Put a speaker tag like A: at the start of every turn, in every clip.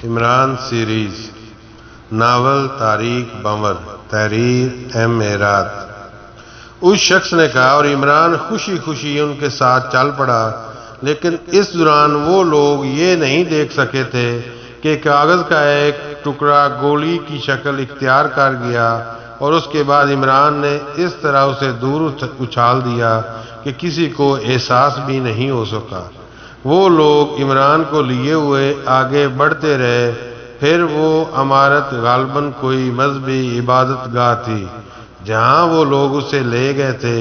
A: Imran series novel تاریخ بنور تحریر M میرات۔ اس شخص نے کہا اور عمران خوشی خوشی ان کے ساتھ چل پڑا، لیکن اس دوران وہ لوگ یہ نہیں دیکھ سکے تھے کہ کاغذ کا ایک ٹکڑا گولی کی شکل اختیار کر گیا اور اس کے بعد عمران نے اس طرح اسے دور اچھال دیا کہ کسی کو احساس بھی نہیں ہو سکا۔ وہ لوگ عمران کو لیے ہوئے آگے بڑھتے رہے۔ پھر وہ عمارت غالباً کوئی مذہبی عبادت گاہ تھی جہاں وہ لوگ اسے لے گئے تھے۔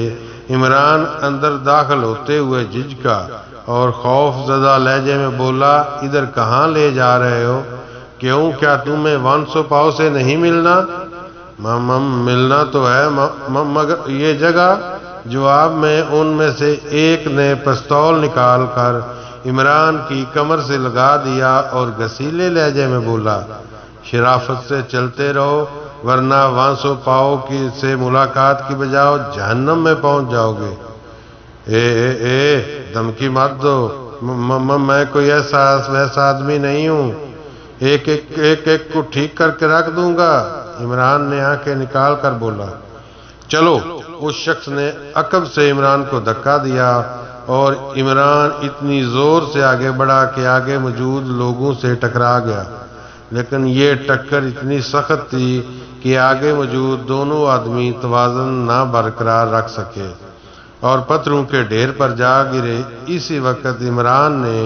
A: عمران اندر داخل ہوتے ہوئے جھجکا اور خوف زدہ لہجے میں بولا، ادھر کہاں لے جا رہے ہو؟ کیوں، کیا تمہیں وانسو پاؤ سے نہیں ملنا؟ ملنا تو ہے مگر یہ جگہ؟ جواب میں ان میں سے ایک نے پستول نکال کر عمران کی کمر سے لگا دیا اور گسیلے لہجے میں بولا، شرافت سے چلتے رہو ورنہ وانسو پاؤ کی سے ملاقات کی بجائے جہنم میں پہنچ جاؤ گے۔ اے دھمکی مت دو، میں کوئی ایسا آدمی نہیں ہوں، ایک کو ٹھیک کر کے رکھ دوں گا۔ عمران نے آنکھیں نکال کر بولا، چلو۔ اس شخص نے عقب سے عمران کو دھکا دیا اور عمران اتنی زور سے آگے بڑھا کہ آگے موجود لوگوں سے ٹکرا گیا، لیکن یہ ٹکر اتنی سخت تھی کہ آگے موجود دونوں آدمی توازن نہ برقرار رکھ سکے اور پتھروں کے ڈھیر پر جا گرے۔ اسی وقت عمران نے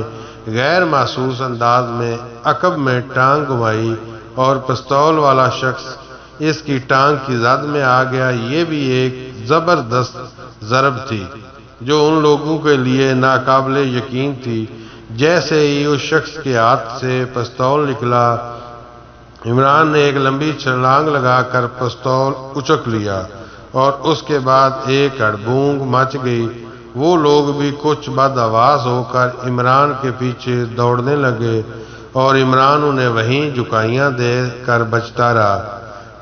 A: غیر محسوس انداز میں عقب میں ٹانگ گھمائی اور پستول والا شخص اس کی ٹانگ کی زد میں آ گیا۔ یہ بھی ایک زبردست ضرب تھی جو ان لوگوں کے لیے ناقابل یقین تھی۔ جیسے ہی اس شخص کے ہاتھ سے پستول نکلا، عمران نے ایک لمبی چھلانگ لگا کر پستول اچک لیا اور اس کے بعد ایک ہڑبونگ مچ گئی۔ وہ لوگ بھی کچھ بد آواز ہو کر عمران کے پیچھے دوڑنے لگے اور عمران انہیں وہیں جھکائیاں دے کر بچتا رہا۔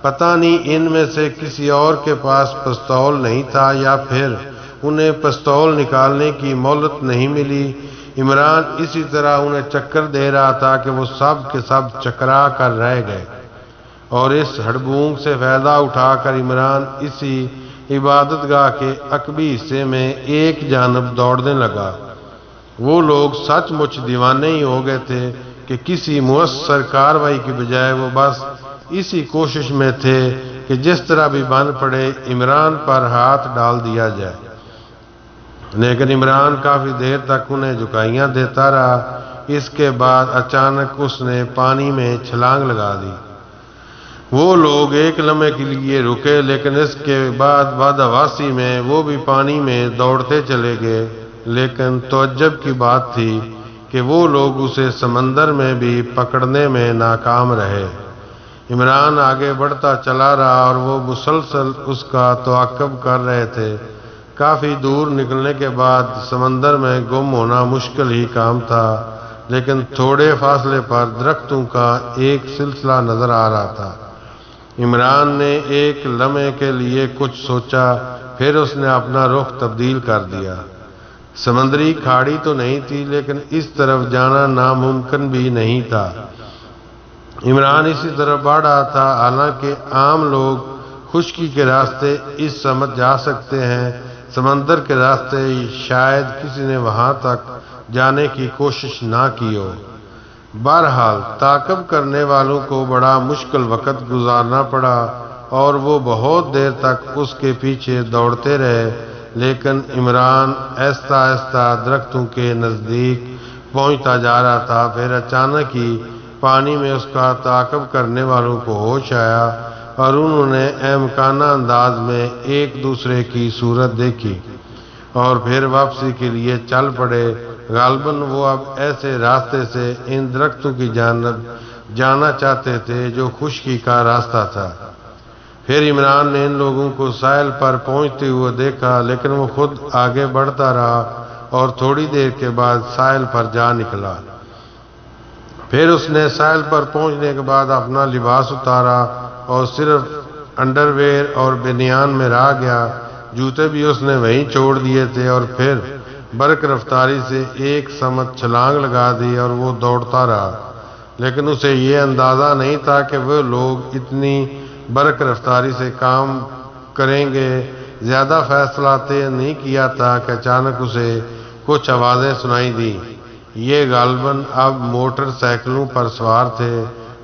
A: پتہ نہیں ان میں سے کسی اور کے پاس پستول نہیں تھا یا پھر انہیں پستول نکالنے کی مہلت نہیں ملی۔ عمران اسی طرح انہیں چکر دے رہا تھا کہ وہ سب کے سب چکرا کر رہ گئے اور اس ہڑبونگ سے فائدہ اٹھا کر عمران اسی عبادت گاہ کے عقبی حصے میں ایک جانب دوڑنے لگا۔ وہ لوگ سچ مچ دیوانے ہی ہو گئے تھے کہ کسی مؤثر کارروائی کی بجائے وہ بس اسی کوشش میں تھے کہ جس طرح بھی بن پڑے عمران پر ہاتھ ڈال دیا جائے، لیکن عمران کافی دیر تک انہیں جھکائیاں دیتا رہا۔ اس کے بعد اچانک اس نے پانی میں چھلانگ لگا دی۔ وہ لوگ ایک لمحے کے لیے رکے، لیکن اس کے بعد بدحواسی میں وہ بھی پانی میں دوڑتے چلے گئے۔ لیکن تعجب کی بات تھی کہ وہ لوگ اسے سمندر میں بھی پکڑنے میں ناکام رہے۔ عمران آگے بڑھتا چلا رہا اور وہ مسلسل اس کا تعاقب کر رہے تھے۔ کافی دور نکلنے کے بعد سمندر میں گم ہونا مشکل ہی کام تھا، لیکن تھوڑے فاصلے پر درختوں کا ایک سلسلہ نظر آ رہا تھا۔ عمران نے ایک لمحے کے لیے کچھ سوچا، پھر اس نے اپنا رخ تبدیل کر دیا۔ سمندری کھاڑی تو نہیں تھی، لیکن اس طرف جانا ناممکن بھی نہیں تھا۔ عمران اسی طرف بڑھ رہا تھا، حالانکہ عام لوگ خشکی کے راستے اس سمت جا سکتے ہیں، سمندر کے راستے شاید کسی نے وہاں تک جانے کی کوشش نہ کی ہو۔ بہرحال تعاقب کرنے والوں کو بڑا مشکل وقت گزارنا پڑا اور وہ بہت دیر تک اس کے پیچھے دوڑتے رہے، لیکن عمران آہستہ آہستہ درختوں کے نزدیک پہنچتا جا رہا تھا۔ پھر اچانک ہی پانی میں اس کا تعاقب کرنے والوں کو ہوش آیا اور انہوں نے احمقانہ انداز میں ایک دوسرے کی صورت دیکھی اور پھر واپسی کے لیے چل پڑے۔ غالباً وہ اب ایسے راستے سے ان درختوں کی جانب جانا چاہتے تھے جو خشکی کا راستہ تھا۔ پھر عمران نے ان لوگوں کو ساحل پر پہنچتے ہوئے دیکھا، لیکن وہ خود آگے بڑھتا رہا اور تھوڑی دیر کے بعد ساحل پر جا نکلا۔ پھر اس نے ساحل پر پہنچنے کے بعد اپنا لباس اتارا اور صرف انڈر ویئر اور بنیان میں رہ گیا۔ جوتے بھی اس نے وہیں چھوڑ دیے تھے اور پھر برق رفتاری سے ایک سمت چھلانگ لگا دی اور وہ دوڑتا رہا لیکن اسے یہ اندازہ نہیں تھا کہ وہ لوگ اتنی برق رفتاری سے کام کریں گے۔ زیادہ فیصلہ طے نہیں کیا تھا کہ اچانک اسے کچھ آوازیں سنائی دیں۔ یہ غالباً اب موٹر سائیکلوں پر سوار تھے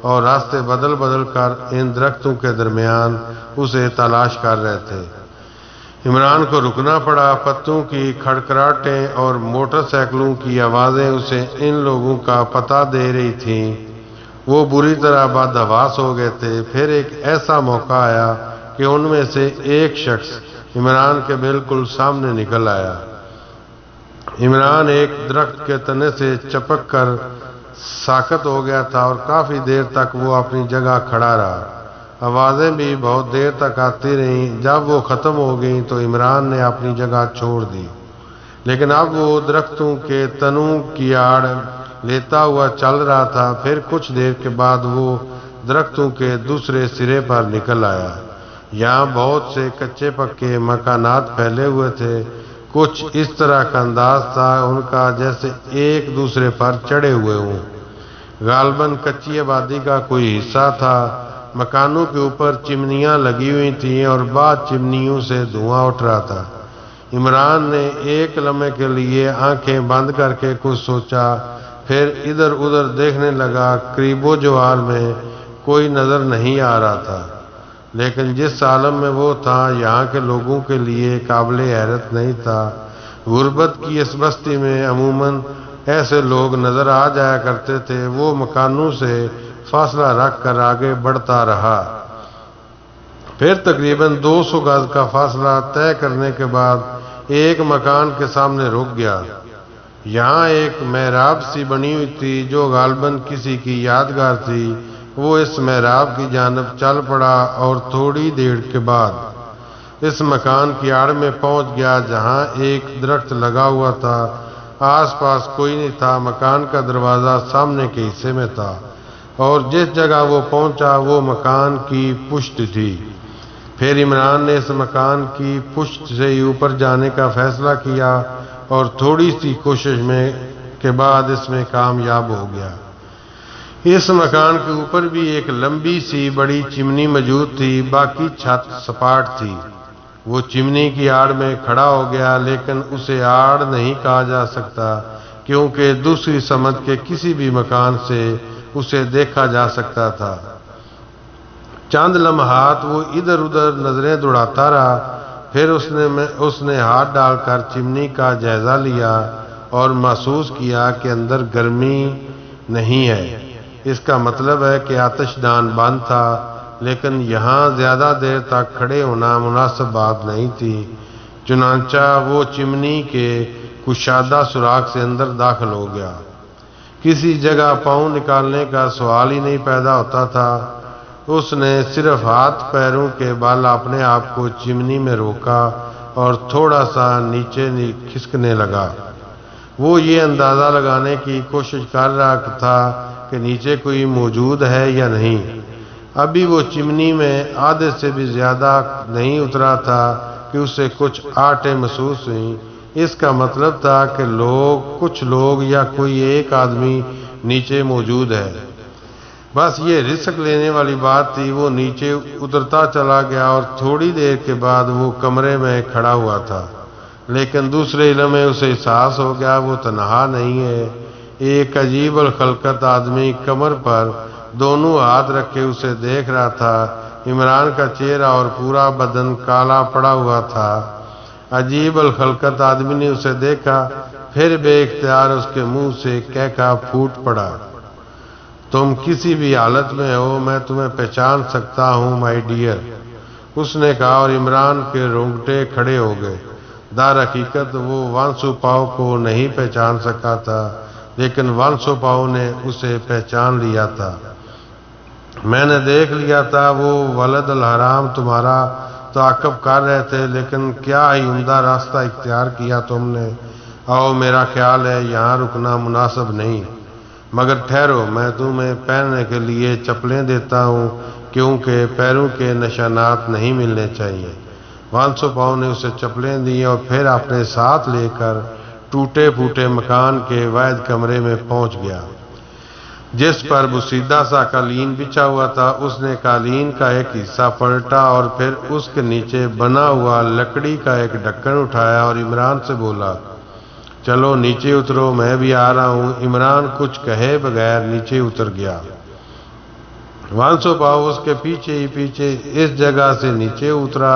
A: اور راستے بدل بدل کر ان درختوں کے درمیان اسے تلاش کر رہے تھے۔ عمران کو رکنا پڑا۔ پتوں کی کھڑکھڑاہٹیں اور موٹر سائیکلوں کی آوازیں اسے ان لوگوں کا پتہ دے رہی تھیں۔ وہ بری طرح بدحواس ہو گئے تھے۔ پھر ایک ایسا موقع آیا کہ ان میں سے ایک شخص عمران کے بالکل سامنے نکل آیا۔ عمران ایک درخت کے تنے سے چپک کر ساکت ہو گیا تھا اور کافی دیر تک وہ اپنی جگہ کھڑا رہا۔ آوازیں بھی بہت دیر تک آتی رہیں۔ جب وہ ختم ہو گئیں تو عمران نے اپنی جگہ چھوڑ دی، لیکن اب وہ درختوں کے تنوں کی آڑ لیتا ہوا چل رہا تھا۔ پھر کچھ دیر کے بعد وہ درختوں کے دوسرے سرے پر نکل آیا۔ یہاں بہت سے کچے پکے مکانات پھیلے ہوئے تھے۔ کچھ اس طرح کا انداز تھا ان کا جیسے ایک دوسرے پر چڑھے ہوئے ہوں۔ غالباً کچی آبادی کا کوئی حصہ تھا۔ مکانوں کے اوپر چمنیاں لگی ہوئی تھیں اور بعض چمنیوں سے دھواں اٹھ رہا تھا۔ عمران نے ایک لمحے کے لیے آنکھیں بند کر کے کچھ سوچا، پھر ادھر ادھر دیکھنے لگا۔ قریب و جوار میں کوئی نظر نہیں آ رہا تھا، لیکن جس عالم میں وہ تھا یہاں کے لوگوں کے لیے قابل حیرت نہیں تھا۔ غربت کی اس بستی میں عموماً ایسے لوگ نظر آ جایا کرتے تھے۔ وہ مکانوں سے فاصلہ رکھ کر آگے بڑھتا رہا۔ پھر تقریباً 200 گز کا فاصلہ طے کرنے کے بعد ایک مکان کے سامنے رک گیا۔ یہاں ایک محراب سی بنی ہوئی تھی جو غالباً کسی کی یادگار تھی۔ وہ اس محراب کی جانب چل پڑا اور تھوڑی دیر کے بعد اس مکان کی آڑ میں پہنچ گیا جہاں ایک درخت لگا ہوا تھا۔ آس پاس کوئی نہیں تھا۔ مکان کا دروازہ سامنے کے حصے میں تھا اور جس جگہ وہ پہنچا وہ مکان کی پشت تھی۔ پھر عمران نے اس مکان کی پشت سے اوپر جانے کا فیصلہ کیا اور تھوڑی سی کوشش کے بعد اس میں کامیاب ہو گیا۔ اس مکان کے اوپر بھی ایک لمبی سی بڑی چمنی موجود تھی، باقی چھت سپاٹ تھی۔ وہ چمنی کی آڑ میں کھڑا ہو گیا، لیکن اسے آڑ نہیں کہا جا سکتا کیونکہ دوسری سمت کے کسی بھی مکان سے اسے دیکھا جا سکتا تھا۔ چند لمحات وہ ادھر ادھر نظریں دوڑاتا رہا، پھر اس نے ہاتھ ڈال کر چمنی کا جائزہ لیا اور محسوس کیا کہ اندر گرمی نہیں ہے۔ اس کا مطلب ہے کہ آتش دان بند تھا، لیکن یہاں زیادہ دیر تک کھڑے ہونا مناسب بات نہیں تھی۔ چنانچہ وہ چمنی کے کشادہ سوراخ سے اندر داخل ہو گیا۔ کسی جگہ پاؤں نکالنے کا سوال ہی نہیں پیدا ہوتا تھا۔ اس نے صرف ہاتھ پیروں کے بل اپنے آپ کو چمنی میں روکا اور تھوڑا سا نیچے کھسکنے لگا۔ وہ یہ اندازہ لگانے کی کوشش کر رہا تھا کہ نیچے کوئی موجود ہے یا نہیں۔ ابھی وہ چمنی میں آدھے سے بھی زیادہ نہیں اترا تھا کہ اسے کچھ آٹیں محسوس ہوئیں۔ اس کا مطلب تھا کہ کچھ لوگ یا کوئی ایک آدمی نیچے موجود ہے۔ بس یہ رسک لینے والی بات تھی۔ وہ نیچے اترتا چلا گیا اور تھوڑی دیر کے بعد وہ کمرے میں کھڑا ہوا تھا، لیکن دوسرے علم میں اسے احساس ہو گیا وہ تنہا نہیں ہے۔ ایک عجیب الخلقت آدمی کمر پر دونوں ہاتھ رکھے اسے دیکھ رہا تھا۔ عمران کا چہرہ اور پورا بدن کالا پڑا ہوا تھا۔ عجیب الخلقت آدمی نے اسے دیکھا، پھر بے اختیار اس کے منہ سے کہکا پھوٹ پڑا، تم کسی بھی حالت میں ہو میں تمہیں پہچان سکتا ہوں مائی ڈیئر، اس نے کہا، اور عمران کے رونگٹے کھڑے ہو گئے۔ در حقیقت وہ وانسو پاؤ کو نہیں پہچان سکا تھا، لیکن وانسو پاؤ نے اسے پہچان لیا تھا۔ میں نے دیکھ لیا تھا، وہ ولد الحرام تمہارا تعاقب کر رہے تھے، لیکن کیا ہی عمدہ راستہ اختیار کیا تم نے۔ آؤ، میرا خیال ہے یہاں رکنا مناسب نہیں، مگر ٹھہرو، میں تمہیں پہننے کے لیے چپلیں دیتا ہوں کیونکہ پیروں کے نشانات نہیں ملنے چاہیے۔ وانسو پاؤ نے اسے چپلیں دی اور پھر اپنے ساتھ لے کر ٹوٹے پھوٹے مکان کے واحد کمرے میں پہنچ گیا۔ جس پر بسیدہ سا قالین بچھا ہوا تھا، اس نے قالین کا ایک حصہ پلٹا اور پھر اس کے نیچے بنا ہوا لکڑی کا ایک ڈھکن اٹھایا اور عمران سے بولا، چلو نیچے اترو، میں بھی آ رہا ہوں۔ عمران کچھ کہے بغیر نیچے اتر گیا۔ وانسو پاؤ اس کے پیچھے ہی پیچھے اس جگہ سے نیچے اترا۔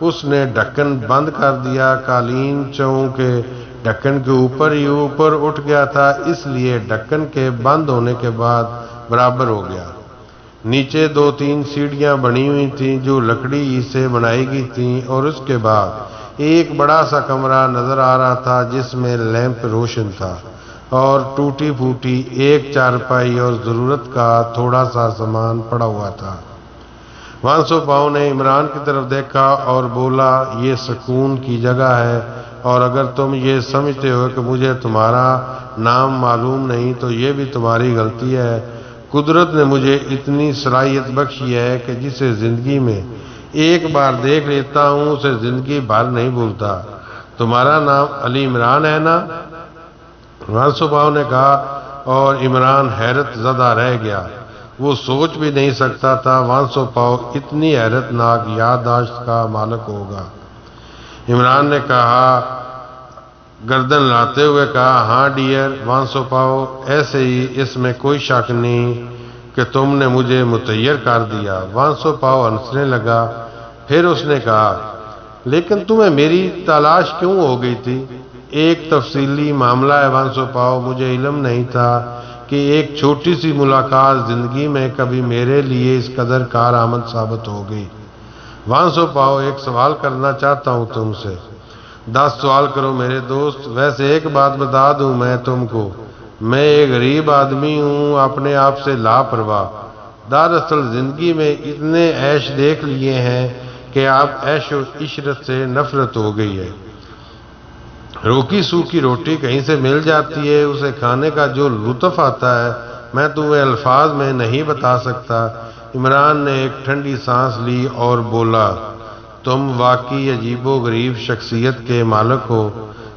A: اس نے ڈھکن بند کر دیا۔ قالین چونکہ ڈھکن کے اوپر ہی اوپر اٹھ گیا تھا، اس لیے ڈھکن کے بند ہونے کے بعد برابر ہو گیا۔ نیچے 2-3 سیڑھیاں بنی ہوئی تھیں جو لکڑی ہی سے بنائی گئی تھیں، اور اس کے بعد ایک بڑا سا کمرہ نظر آ رہا تھا جس میں لیمپ روشن تھا اور ٹوٹی پھوٹی ایک چارپائی اور ضرورت کا تھوڑا سا سامان پڑا ہوا تھا۔ وانسو پاؤ نے عمران کی طرف دیکھا اور بولا، یہ سکون کی جگہ ہے، اور اگر تم یہ سمجھتے ہو کہ مجھے تمہارا نام معلوم نہیں تو یہ بھی تمہاری غلطی ہے۔ قدرت نے مجھے اتنی صلاحیت بخشی ہے کہ جسے زندگی میں ایک بار دیکھ لیتا ہوں اسے زندگی بھر نہیں بھولتا۔ تمہارا نام علی عمران ہے نا؟ وانسو پاؤ نے کہا، اور عمران حیرت زدہ رہ گیا۔ وہ سوچ بھی نہیں سکتا تھا وانسو پاؤ اتنی حیرت ناک یادداشت کا مالک ہوگا۔ عمران نے کہا، گردن لاتے ہوئے کہا، ہاں ڈیئر وانسو پاؤ، ایسے ہی، اس میں کوئی شک نہیں کہ تم نے مجھے متحیر کر دیا۔ وانسو پاؤ ہنسنے لگا۔ پھر اس نے کہا، لیکن تمہیں میری تلاش کیوں ہو گئی تھی؟ ایک تفصیلی معاملہ ہے وانسو پاؤ، مجھے علم نہیں تھا کہ ایک چھوٹی سی ملاقات زندگی میں کبھی میرے لیے اس قدر کارآمد ثابت ہو گئی۔ وانسو پاؤ، ایک سوال کرنا چاہتا ہوں تم سے۔ 10 سوال کرو میرے دوست۔ ویسے ایک بات بتا دوں میں تم کو، میں ایک غریب آدمی ہوں، اپنے آپ سے لاپرواہ۔ دراصل زندگی میں اتنے عیش دیکھ لیے ہیں کہ اب عیش و عشرت سے نفرت ہو گئی ہے۔ روکی سوکھی روٹی کہیں سے مل جاتی ہے، اسے کھانے کا جو لطف آتا ہے میں تمہیں الفاظ میں نہیں بتا سکتا۔ عمران نے ایک ٹھنڈی سانس لی اور بولا، تم واقعی عجیب و غریب شخصیت کے مالک ہو۔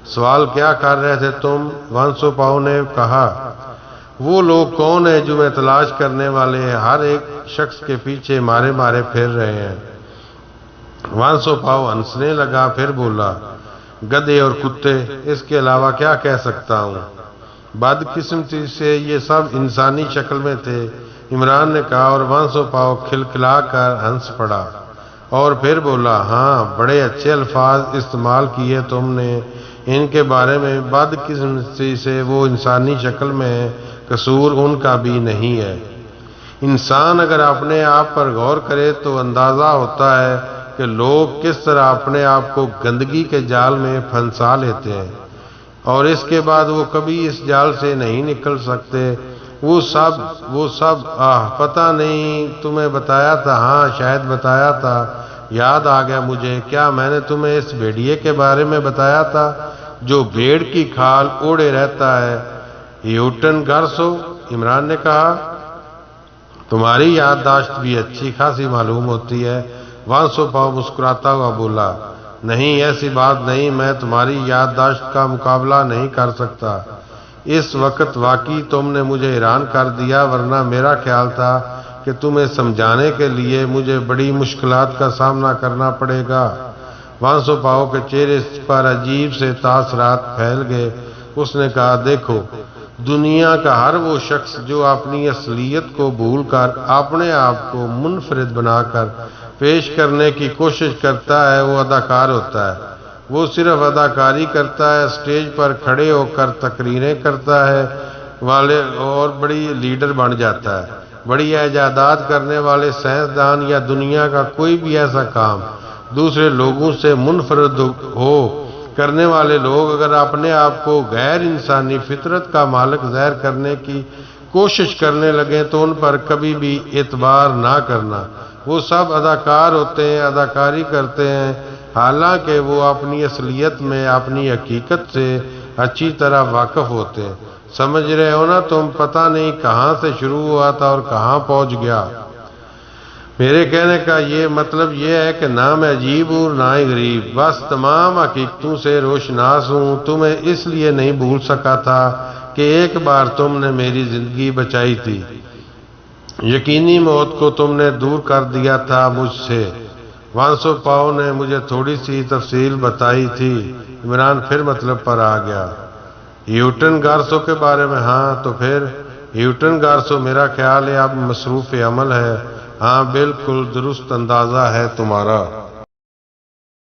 A: سوال کیا کر رہے تھے تم؟ وانسو پاؤ نے کہا، وہ لوگ کون ہیں جو میں تلاش کرنے والے ہیں؟ ہر ایک شخص کے پیچھے مارے مارے پھر رہے ہیں۔ وانسو پاؤ ہنسنے لگا، پھر بولا، گدھے اور کتے، اس کے علاوہ کیا کہہ سکتا ہوں؟ بدقسمتی سے یہ سب انسانی شکل میں تھے، عمران نے کہا، اور وانسو پاؤ کھلکھلا کر ہنس پڑا اور پھر بولا، ہاں بڑے اچھے الفاظ استعمال کیے تم نے ان کے بارے میں۔ بدقسمتی سے وہ انسانی شکل میں ہے، قصور ان کا بھی نہیں ہے۔ انسان اگر اپنے آپ پر غور کرے تو اندازہ ہوتا ہے کہ لوگ کس طرح اپنے آپ کو گندگی کے جال میں پھنسا لیتے ہیں اور اس کے بعد وہ کبھی اس جال سے نہیں نکل سکتے۔ وہ سب پتہ نہیں تمہیں بتایا تھا؟ ہاں شاید بتایا تھا، یاد آ گیا مجھے۔ کیا میں نے تمہیں اس بھیڑیے کے بارے میں بتایا تھا جو بھیڑ کی کھال اوڑے رہتا ہے؟ ہیوٹن گارسو، عمران نے کہا، تمہاری یادداشت بھی اچھی خاصی معلوم ہوتی ہے۔ وانسو پاؤ مسکراتا ہوا بولا، نہیں ایسی بات نہیں، میں تمہاری یادداشت کا مقابلہ نہیں کر سکتا۔ اس وقت واقعی تم نے مجھے حیران کر دیا، ورنہ میرا خیال تھا کہ تمہیں سمجھانے کے لیے مجھے بڑی مشکلات کا سامنا کرنا پڑے گا۔ وانسو پاؤ کے چہرے پر عجیب سے تاثرات پھیل گئے۔ اس نے کہا، دیکھو، دنیا کا ہر وہ شخص جو اپنی اصلیت کو بھول کر اپنے آپ کو منفرد بنا کر پیش کرنے کی کوشش کرتا ہے وہ اداکار ہوتا ہے۔ وہ صرف اداکاری کرتا ہے، اسٹیج پر کھڑے ہو کر تقریریں کرتا ہے اور بڑی لیڈر بن جاتا ہے۔ بڑی ایجادات کرنے والے سائنسدان یا دنیا کا کوئی بھی ایسا کام دوسرے لوگوں سے منفرد ہو کرنے والے لوگ اگر اپنے آپ کو غیر انسانی فطرت کا مالک ظاہر کرنے کی کوشش کرنے لگیں تو ان پر کبھی بھی اعتبار نہ کرنا۔ وہ سب اداکار ہوتے ہیں، اداکاری کرتے ہیں، حالانکہ وہ اپنی اصلیت میں اپنی حقیقت سے اچھی طرح واقف ہوتے ہیں۔ سمجھ رہے ہو نا تم؟ پتہ نہیں کہاں سے شروع ہوا تھا اور کہاں پہنچ گیا۔ میرے کہنے کا یہ مطلب یہ ہے کہ نہ میں عجیب ہوں نہ ہی غریب، بس تمام حقیقتوں سے روشناس ہوں۔ تمہیں اس لیے نہیں بھول سکا تھا کہ ایک بار تم نے میری زندگی بچائی تھی، یقینی موت کو تم نے دور کر دیا تھا مجھ سے۔ وانسو پاؤ نے مجھے تھوڑی سی تفصیل بتائی تھی۔ عمران پھر مطلب پر آ گیا۔ ہیوٹن گارسو کے بارے میں؟ ہاں تو پھر ہیوٹن گارسو میرا خیال ہے اب مصروف عمل ہے۔ ہاں بالکل درست اندازہ ہے تمہارا۔